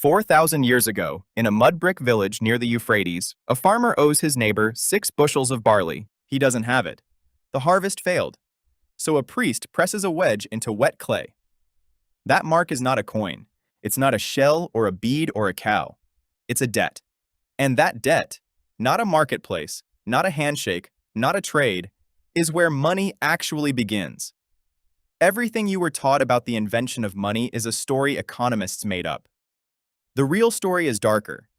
4,000 years ago, in a mud brick village near the Euphrates, a farmer owes his neighbor 6 bushels of barley. He doesn't have it. The harvest failed. So a priest presses a wedge into wet clay. That mark is not a coin. It's not a shell or a bead or a cow. It's a debt. And that debt, not a marketplace, not a handshake, not a trade, is where money actually begins. Everything you were taught about the invention of money is a story economists made up. The real story is darker.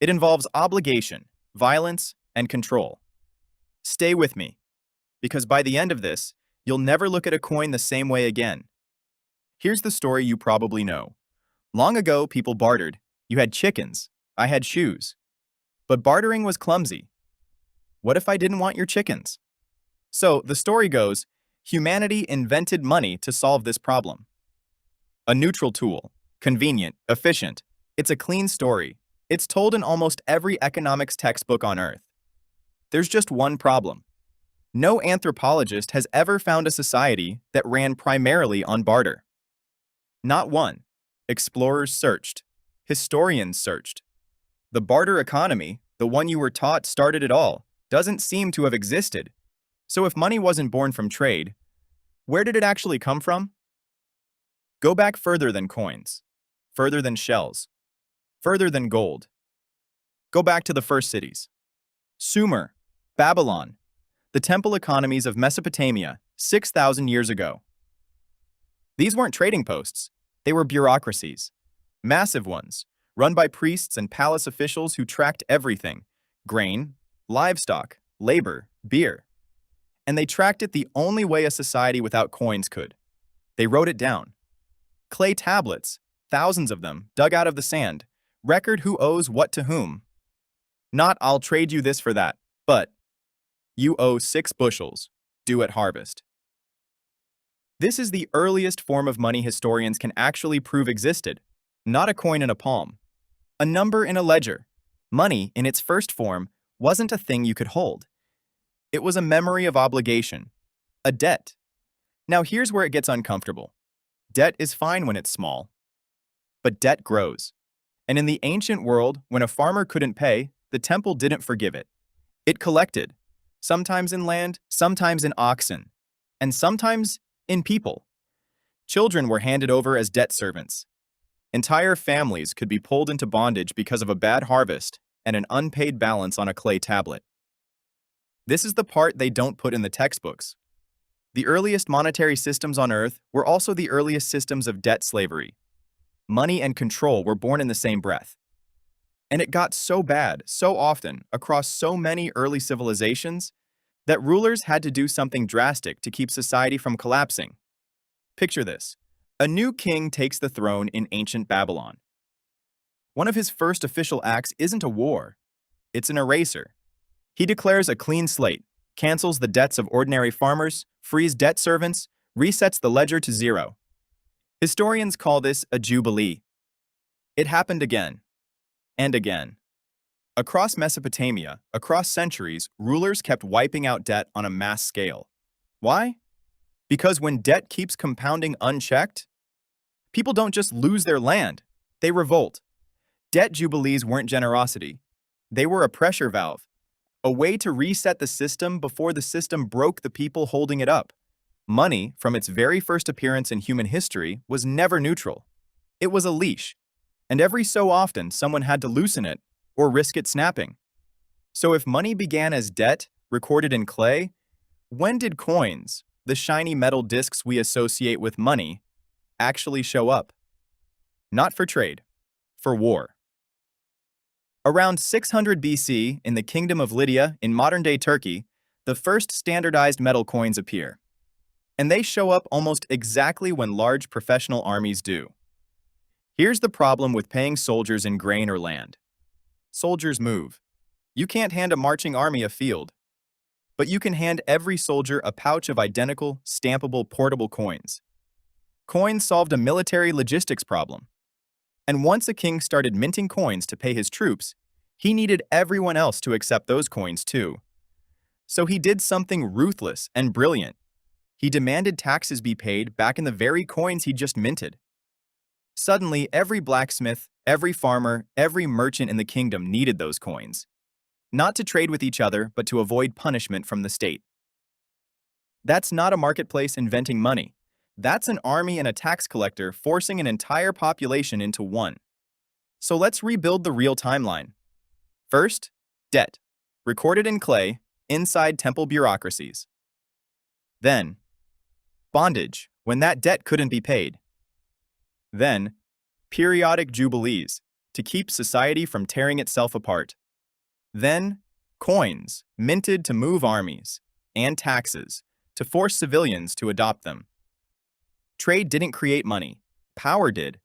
It involves obligation, violence, and control. Stay with me, because by the end of this, you'll never look at a coin the same way again. Here's the story you probably know. Long ago, people bartered. You had chickens. I had shoes. But bartering was clumsy. What if I didn't want your chickens? So, the story goes, humanity invented money to solve this problem. A neutral tool, convenient, efficient. It's a clean story. It's told in almost every economics textbook on Earth. There's just one problem. No anthropologist has ever found a society that ran primarily on barter. Not one. Explorers searched. Historians searched. The barter economy, the one you were taught started it all, doesn't seem to have existed. So if money wasn't born from trade, where did it actually come from? Go back further than coins, further than shells, further than gold. Go back to the first cities. Sumer, Babylon, the temple economies of Mesopotamia 6,000 years ago. These weren't trading posts. They were bureaucracies, massive ones, run by priests and palace officials who tracked everything: grain, livestock, labor, beer. And they tracked it the only way a society without coins could. They wrote it down. Clay tablets, thousands of them, dug out of the sand, record who owes what to whom. Not, I'll trade you this for that, but you owe 6 bushels, due at harvest. This is the earliest form of money historians can actually prove existed, not a coin in a palm. A number in a ledger. Money, in its first form, wasn't a thing you could hold. It was a memory of obligation, a debt. Now here's where it gets uncomfortable. Debt is fine when it's small, but debt grows. And in the ancient world, when a farmer couldn't pay, the temple didn't forgive it. It collected, sometimes in land, sometimes in oxen, and sometimes in people. Children were handed over as debt servants. Entire families could be pulled into bondage because of a bad harvest and an unpaid balance on a clay tablet. This is the part they don't put in the textbooks. The earliest monetary systems on Earth were also the earliest systems of debt slavery. Money and control were born in the same breath. And it got so bad, so often, across so many early civilizations, that rulers had to do something drastic to keep society from collapsing. Picture this. A new king takes the throne in ancient Babylon. One of his first official acts isn't a war. It's an eraser. He declares a clean slate, cancels the debts of ordinary farmers, frees debt servants, resets the ledger to zero. Historians call this a Jubilee. It happened again, and again. Across Mesopotamia, across centuries, rulers kept wiping out debt on a mass scale. Why? Because when debt keeps compounding unchecked, people don't just lose their land, they revolt. Debt jubilees weren't generosity. They were a pressure valve, a way to reset the system before the system broke the people holding it up. Money, from its very first appearance in human history, was never neutral. It was a leash, and every so often someone had to loosen it or risk it snapping. So if money began as debt, recorded in clay, when did coins, the shiny metal discs we associate with money, actually show up? Not for trade, for war. Around 600 BC, in the Kingdom of Lydia in modern-day Turkey, the first standardized metal coins appear. And they show up almost exactly when large professional armies do. Here's the problem with paying soldiers in grain or land. Soldiers move. You can't hand a marching army a field. But you can hand every soldier a pouch of identical, stampable, portable coins. Coins solved a military logistics problem. And once a king started minting coins to pay his troops, he needed everyone else to accept those coins too. So he did something ruthless and brilliant. He demanded taxes be paid back in the very coins he just minted. Suddenly, every blacksmith, Every farmer, every merchant in the kingdom needed those coins, not to trade with each other, but to avoid punishment from the state. That's not a marketplace inventing money. That's an army and a tax collector forcing an entire population into one. So let's rebuild the real timeline. First, debt, recorded in clay, inside temple bureaucracies. Then, bondage, when that debt couldn't be paid. Then, periodic jubilees, to keep society from tearing itself apart. Then, coins, minted to move armies, and taxes, to force civilians to adopt them. Trade didn't create money, power did.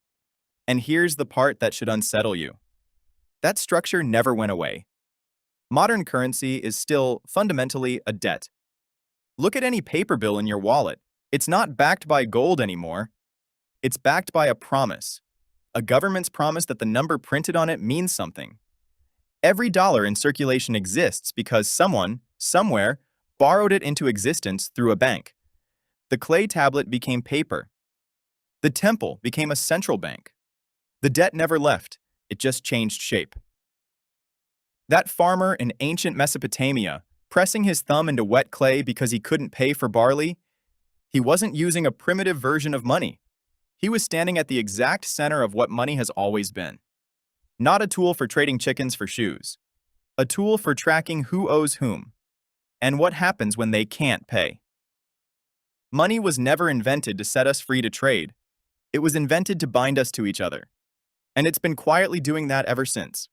And here's the part that should unsettle you. That structure never went away. Modern currency is still fundamentally a debt. Look at any paper bill in your wallet. It's not backed by gold anymore. It's backed by a promise. A government's promise that the number printed on it means something. Every dollar in circulation exists because someone, somewhere, borrowed it into existence through a bank. The clay tablet became paper. The temple became a central bank. The debt never left, it just changed shape. That farmer in ancient Mesopotamia, pressing his thumb into wet clay because he couldn't pay for barley, he wasn't using a primitive version of money. He was standing at the exact center of what money has always been. Not a tool for trading chickens for shoes. A tool for tracking who owes whom, and what happens when they can't pay. Money was never invented to set us free to trade. It was invented to bind us to each other. And it's been quietly doing that ever since.